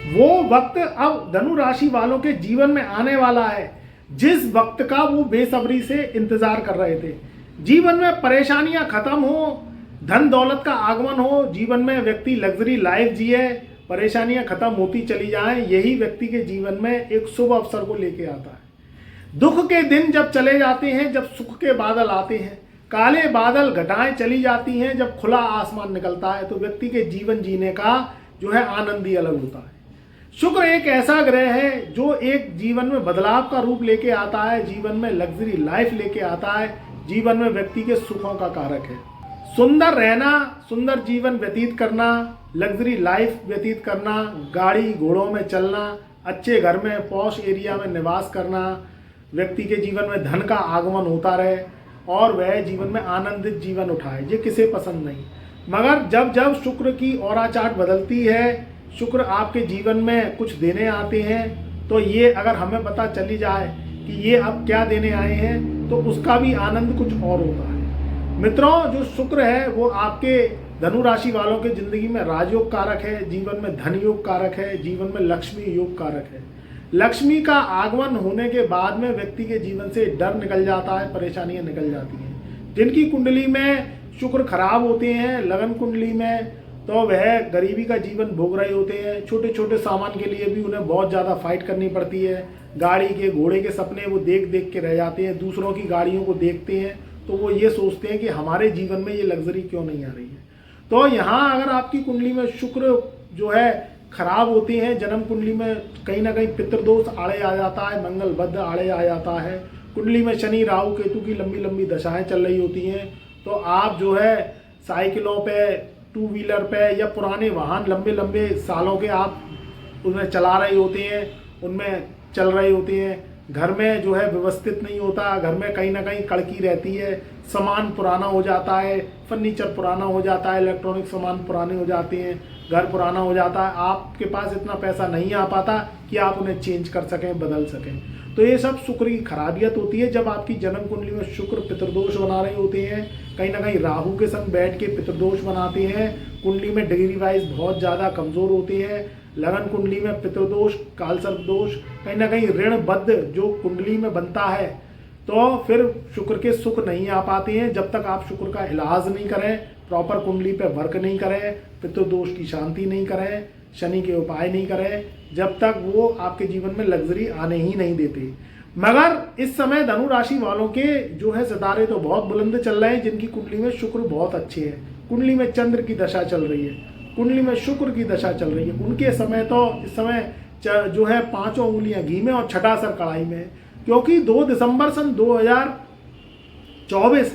वो वक्त अब धनु राशि वालों के जीवन में आने वाला है जिस वक्त का वो बेसब्री से इंतजार कर रहे थे। जीवन में परेशानियां खत्म हो, धन दौलत का आगमन हो, जीवन में व्यक्ति लग्जरी लाइफ जिए, परेशानियां खत्म होती चली जाएं, यही व्यक्ति के जीवन में एक शुभ अवसर को लेके आता है। दुख के दिन जब चले जाते हैं, जब सुख के बादल आते हैं, काले बादल घटाएं चली जाती हैं, जब खुला आसमान निकलता है, तो व्यक्ति के जीवन जीने का जो है आनंद ही अलग होता है। शुक्र एक ऐसा ग्रह है जो एक जीवन में बदलाव का रूप लेके आता है, जीवन में लग्जरी लाइफ लेके आता है, जीवन में व्यक्ति के सुखों का कारक है। सुंदर रहना, सुंदर जीवन व्यतीत करना, लग्जरी लाइफ व्यतीत करना, गाड़ी घोड़ों में चलना, अच्छे घर में पॉश एरिया में निवास करना, व्यक्ति के जीवन में धन का आगमन होता रहे और वह जीवन में आनंदित जीवन उठाए, ये किसे पसंद नहीं। मगर जब जब शुक्र की औरा चाट बदलती है, शुक्र आपके जीवन में कुछ देने आते हैं, तो ये अगर हमें पता चली जाए कि ये अब क्या देने आए हैं, तो उसका भी आनंद कुछ और होता है। मित्रों, जो शुक्र है वो आपके धनु राशि वालों के जिंदगी में राजयोग कारक है, जीवन में धन योग कारक है, जीवन में लक्ष्मी योग कारक है। लक्ष्मी का आगमन होने के बाद में व्यक्ति के जीवन से डर निकल जाता है, परेशानियां निकल जाती हैं। जिनकी कुंडली में शुक्र खराब होते हैं, लगन कुंडली में, तो वह गरीबी का जीवन भोग रहे होते हैं। छोटे छोटे सामान के लिए भी उन्हें बहुत ज़्यादा फाइट करनी पड़ती है। गाड़ी के घोड़े के सपने वो देख देख के रह जाते हैं। दूसरों की गाड़ियों को देखते हैं तो वो ये सोचते हैं कि हमारे जीवन में ये लग्जरी क्यों नहीं आ रही है। तो यहाँ अगर आपकी कुंडली में शुक्र जो है खराब होते हैं, जन्म कुंडली में कहीं ना कहीं पितृदोष आड़े आ जाता है, मंगल बद्ध आड़े आ जाता है, कुंडली में शनि राहु केतु की लंबी लंबी दशाएं चल रही होती हैं, तो आप जो है साइकिलों पे, टू व्हीलर पे या पुराने वाहन लंबे लंबे सालों के आप उनमें चला रहे होते हैं, उनमें चल रहे होते हैं। घर में जो है व्यवस्थित नहीं होता, घर में कहीं ना कहीं कड़की रहती है, सामान पुराना हो जाता है, फर्नीचर पुराना हो जाता है, इलेक्ट्रॉनिक सामान पुराने हो जाते हैं, घर पुराना हो जाता है। आपके पास इतना पैसा नहीं आ पाता कि आप उन्हें चेंज कर सकें, बदल सकें। तो ये सब शुक्र की खराबियत होती है। जब आपकी जन्म कुंडली में शुक्र पितृदोष बना रहे होते हैं, कहीं ना कहीं राहु के संग बैठ के पितृदोष बनाते हैं, कुंडली में डिग्री वाइज बहुत ज़्यादा कमज़ोर होते हैं, लगन कुंडली में पितृदोष, कालसर्प दोष, कहीं ना कहीं ऋणबद्ध जो कुंडली में बनता है, तो फिर शुक्र के सुख नहीं आ पाते हैं। जब तक आप शुक्र का इलाज नहीं करें, प्रॉपर कुंडली पे वर्क नहीं करें, पितृदोष की शांति नहीं करें, शनि के उपाय नहीं करें, जब तक वो आपके जीवन में लग्जरी आने ही नहीं देते। मगर इस समय धनु राशि वालों के जो है सितारे तो बहुत बुलंद चल रहे हैं, जिनकी कुंडली में शुक्र बहुत अच्छे हैं, कुंडली में चंद्र की दशा चल रही है, कुंडली में शुक्र की दशा चल रही है, उनके समय तो इस समय जो है 5 उंगलियां घी में और छठा सर कढ़ाई में है। क्योंकि 2 दिसंबर सन 2024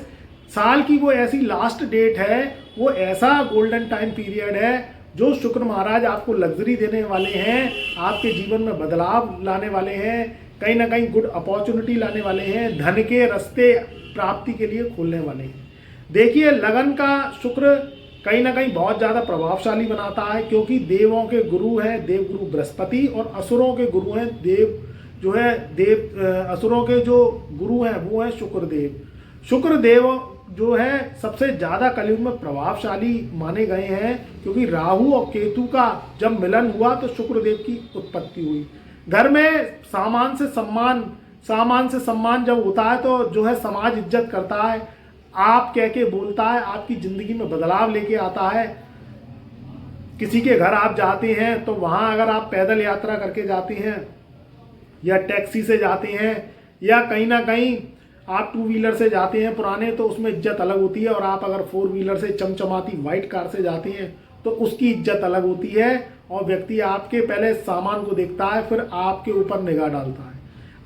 साल की वो ऐसी लास्ट डेट है, वो ऐसा गोल्डन टाइम पीरियड है जो शुक्र महाराज आपको लग्जरी देने वाले हैं, आपके जीवन में बदलाव लाने वाले हैं, कहीं ना कहीं गुड अपॉर्चुनिटी लाने वाले हैं, धन के रास्ते प्राप्ति के लिए खोलने वाले हैं। देखिए, लगन का शुक्र कहीं ना कहीं बहुत ज़्यादा प्रभावशाली बनाता है, क्योंकि देवों के गुरु हैं देवगुरु बृहस्पति और असुरों के गुरु हैं असुरों के जो गुरु हैं वो हैं शुक्रदेव। शुक्रदेव जो है सबसे ज़्यादा कलयुग में प्रभावशाली माने गए हैं, क्योंकि राहु और केतु का जब मिलन हुआ तो शुक्रदेव की उत्पत्ति हुई। घर में सामान से सम्मान जब होता है तो जो है समाज इज्जत करता है, आप कह के बोलता है, आपकी ज़िंदगी में बदलाव लेके आता है। किसी के घर आप जाते हैं तो वहाँ अगर आप पैदल यात्रा करके जाते हैं या टैक्सी से जाते हैं या कहीं ना कहीं आप 2 व्हीलर से जाते हैं पुराने, तो उसमें इज्जत अलग होती है, और आप अगर 4 व्हीलर से चमचमाती वाइट कार से जाते हैं तो उसकी इज्जत अलग होती है, और व्यक्ति आपके पहले सामान को देखता है, फिर आपके ऊपर निगाह डालता है।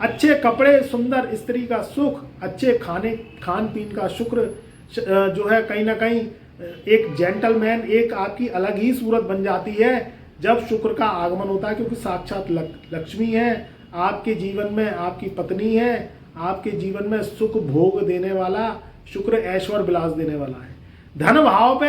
अच्छे कपड़े, सुंदर स्त्री का सुख, अच्छे खान पीन का शुक्र जो है कहीं ना कहीं एक जेंटलमैन, एक आपकी अलग ही सूरत बन जाती है जब शुक्र का आगमन होता है, क्योंकि साक्षात लक्ष्मी है आपके जीवन में, आपकी पत्नी है, आपके जीवन में सुख भोग देने वाला शुक्र, ऐश्वर्य विलास देने वाला है। धन भाव पे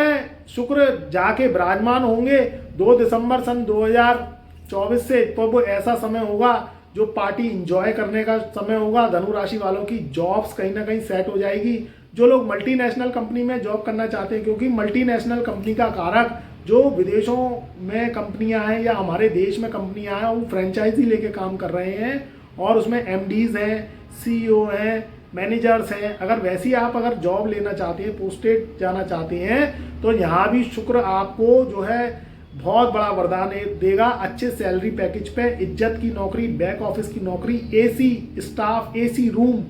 शुक्र जाके विराजमान होंगे 2 दिसंबर सन 2024 से, तो वो ऐसा समय होगा जो पार्टी इंजॉय करने का समय होगा। धनु राशि वालों की जॉब्स कहीं ना कहीं सेट हो जाएगी। जो लोग मल्टीनेशनल कंपनी में जॉब करना चाहते हैं, क्योंकि मल्टीनेशनल कंपनी का कारक जो विदेशों में कंपनियां हैं या हमारे देश में कंपनियां हैं, वो फ्रेंचाइजी लेके काम कर रहे हैं और उसमें एमडीज़ हैं, सीईओ हैं, मैनेजर्स हैं। अगर वैसी आप अगर जॉब लेना चाहते हैं, पोस्टेड जाना चाहते हैं, तो यहाँ भी शुक्र आपको जो है बहुत बड़ा वरदान देगा। अच्छे सैलरी पैकेज पे, इज्जत की नौकरी, बैक ऑफिस की नौकरी, एसी स्टाफ, एसी रूम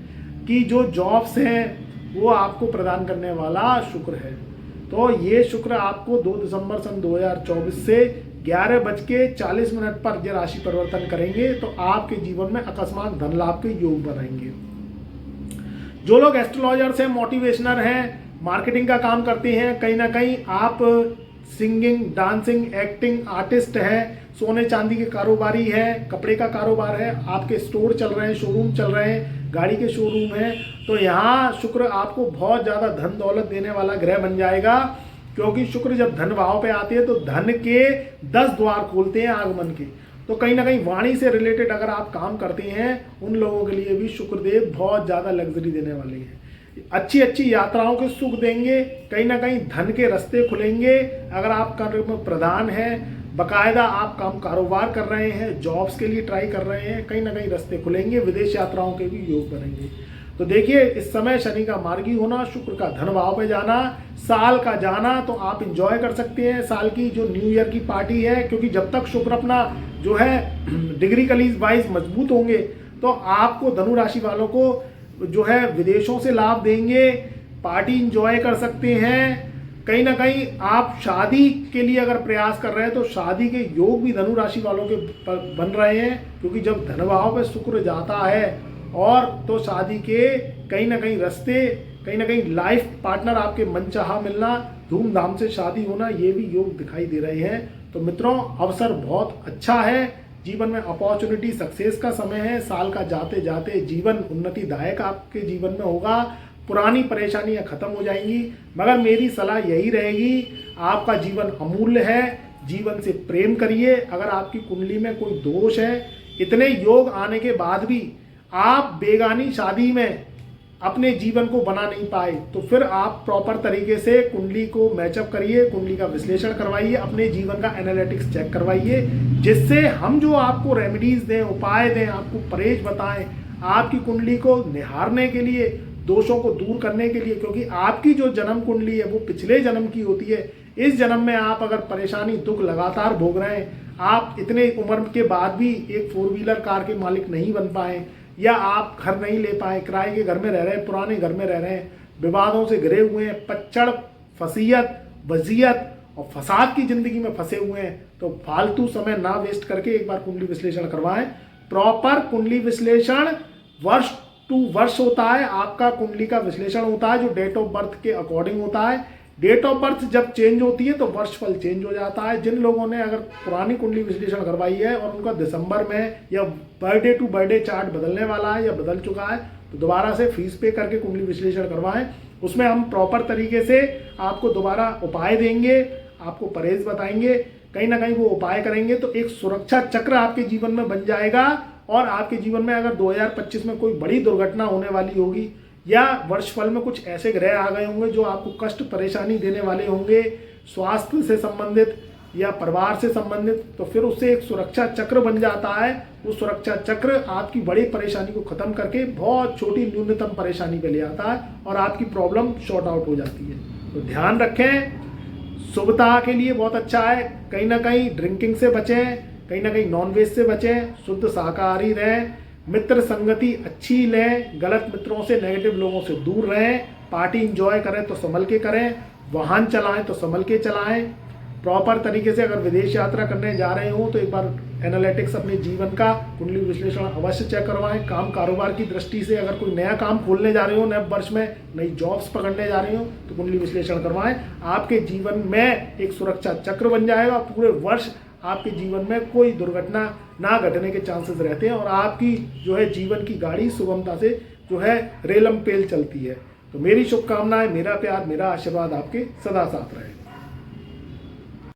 की जो जॉब्स हैं वो आपको प्रदान करने वाला शुक्र है। तो ये शुक्र आपको 2 दिसंबर सन 2024 से 11:40 पर ये राशि परिवर्तन करेंगे, तो आपके जीवन में अकस्मात धन लाभ के योग बनाएंगे। जो लोग एस्ट्रोलॉजर्स हैं, मोटिवेशनर हैं, मार्केटिंग का काम करते हैं, कहीं ना कहीं आप सिंगिंग, डांसिंग, एक्टिंग आर्टिस्ट है, सोने चांदी के कारोबारी है, कपड़े का कारोबार है, आपके स्टोर चल रहे हैं, शोरूम चल रहे हैं, गाड़ी के शोरूम हैं, तो यहाँ शुक्र आपको बहुत ज़्यादा धन दौलत देने वाला ग्रह बन जाएगा। क्योंकि शुक्र जब धन भाव पे आते हैं तो धन के 10 द्वार खोलते हैं आगमन के। तो कहीं ना कहीं वाणी से रिलेटेड अगर आप काम करते हैं, उन लोगों के लिए भी शुक्रदेव बहुत ज़्यादा लग्जरी देने वाले हैं। अच्छी अच्छी यात्राओं के सुख देंगे, कहीं ना कहीं धन के रास्ते खुलेंगे। अगर आप कर्म प्रधान हैं, बकायदा आप काम कारोबार कर रहे हैं, जॉब्स के लिए ट्राई कर रहे हैं, कहीं ना कहीं रास्ते खुलेंगे, विदेश यात्राओं के भी योग बनेंगे। तो देखिए, इस समय शनि का मार्गी होना, शुक्र का धन भाव पे जाना, साल का जाना, तो आप इंजॉय कर सकते हैं साल की जो न्यू ईयर की पार्टी है। क्योंकि जब तक शुक्र अपना जो है डिग्री वाइज मजबूत होंगे, तो आपको धनु राशि वालों को जो है विदेशों से लाभ देंगे, पार्टी इंजॉय कर सकते हैं। कहीं ना कहीं आप शादी के लिए अगर प्रयास कर रहे हैं, तो शादी के योग भी धनु राशि वालों के बन रहे हैं। क्योंकि जब धन भाव पे शुक्र जाता है और तो शादी के कहीं ना कहीं रास्ते, कहीं ना कहीं लाइफ पार्टनर आपके मनचाहा मिलना, धूमधाम से शादी होना, ये भी योग दिखाई दे रहे हैं। तो मित्रों, अवसर बहुत अच्छा है, जीवन में अपॉर्चुनिटी सक्सेस का समय है। साल का जाते जाते जीवन उन्नतिदायक आपके जीवन में होगा, पुरानी परेशानियां खत्म हो जाएंगी। मगर मेरी सलाह यही रहेगी, आपका जीवन अमूल्य है, जीवन से प्रेम करिए। अगर आपकी कुंडली में कोई दोष है, इतने योग आने के बाद भी आप बेगानी शादी में अपने जीवन को बना नहीं पाए, तो फिर आप प्रॉपर तरीके से कुंडली को मैचअप करिए, कुंडली का विश्लेषण करवाइए, अपने जीवन का एनालिटिक्स चेक करवाइए, जिससे हम जो आपको रेमेडीज दें, उपाय दें, आपको परहेज बताएं, आपकी कुंडली को निहारने के लिए, दोषों को दूर करने के लिए। क्योंकि आपकी जो जन्म कुंडली है वो पिछले जन्म की होती है। इस जन्म में आप अगर परेशानी, दुख लगातार भोग रहे हैं, आप इतने उम्र के बाद भी एक 4 व्हीलर कार के मालिक नहीं बन पाए, या आप घर नहीं ले पाए, किराए के घर में रह रहे हैं, पुराने घर में रह रहे हैं, विवादों से घिरे हुए हैं, पच्चड़, फसीयत, वजियत और फसाद की जिंदगी में फंसे हुए हैं, तो फालतू समय ना वेस्ट करके एक बार कुंडली विश्लेषण करवाएं। प्रॉपर कुंडली विश्लेषण वर्ष टू वर्ष होता है, आपका कुंडली का विश्लेषण होता है जो डेट ऑफ बर्थ के अकॉर्डिंग होता है। डेट ऑफ बर्थ जब चेंज होती है तो वर्षफल चेंज हो जाता है। जिन लोगों ने अगर पुरानी कुंडली विश्लेषण करवाई है और उनका दिसंबर में या बर्थडे टू बर्थडे चार्ट बदलने वाला है या बदल चुका है, तो दोबारा से फीस पे करके कुंडली विश्लेषण करवाएं। उसमें हम प्रॉपर तरीके से आपको दोबारा उपाय देंगे, आपको परहेज बताएंगे, कहीं ना कहीं वो उपाय करेंगे तो एक सुरक्षा चक्र आपके जीवन में बन जाएगा। और आपके जीवन में अगर 2025 में कोई बड़ी दुर्घटना होने वाली होगी या वर्षफल में कुछ ऐसे ग्रह आ गए होंगे जो आपको कष्ट परेशानी देने वाले होंगे, स्वास्थ्य से संबंधित या परिवार से संबंधित, तो फिर उससे एक सुरक्षा चक्र बन जाता है। वो सुरक्षा चक्र आपकी बड़ी परेशानी को खत्म करके बहुत छोटी न्यूनतम परेशानी पे ले आता है और आपकी प्रॉब्लम शॉर्ट आउट हो जाती है। तो ध्यान रखें, शुभता के लिए बहुत अच्छा है। कहीं ना कहीं ड्रिंकिंग से बचें, कहीं ना कहीं नॉनवेज से बचें, शुद्ध शाकाहारी रहें, मित्र संगति अच्छी लें, गलत मित्रों से, नेगेटिव लोगों से दूर रहें, पार्टी इंजॉय करें तो संभल के करें, वाहन चलाएं तो संभल के चलाएं। प्रॉपर तरीके से अगर विदेश यात्रा करने जा रहे हो तो एक बार एनालिटिक्स अपने जीवन का कुंडली विश्लेषण अवश्य चेक करवाएं। काम कारोबार की दृष्टि से अगर कोई नया काम खोलने जा रहे हो, नए वर्ष में नई जॉब्स पकड़ने जा रहे हो, तो कुंडली विश्लेषण करवाएं। आपके जीवन में एक सुरक्षा चक्र बन जाएगा। पूरे वर्ष आपके जीवन में कोई दुर्घटना ना घटने के चांसेस रहते हैं और आपकी जो है जीवन की गाड़ी सुगमता से जो है रेलम पेल चलती है। तो मेरी शुभकामनाएं, मेरा प्यार, मेरा आशीर्वाद आपके सदा साथ रहे।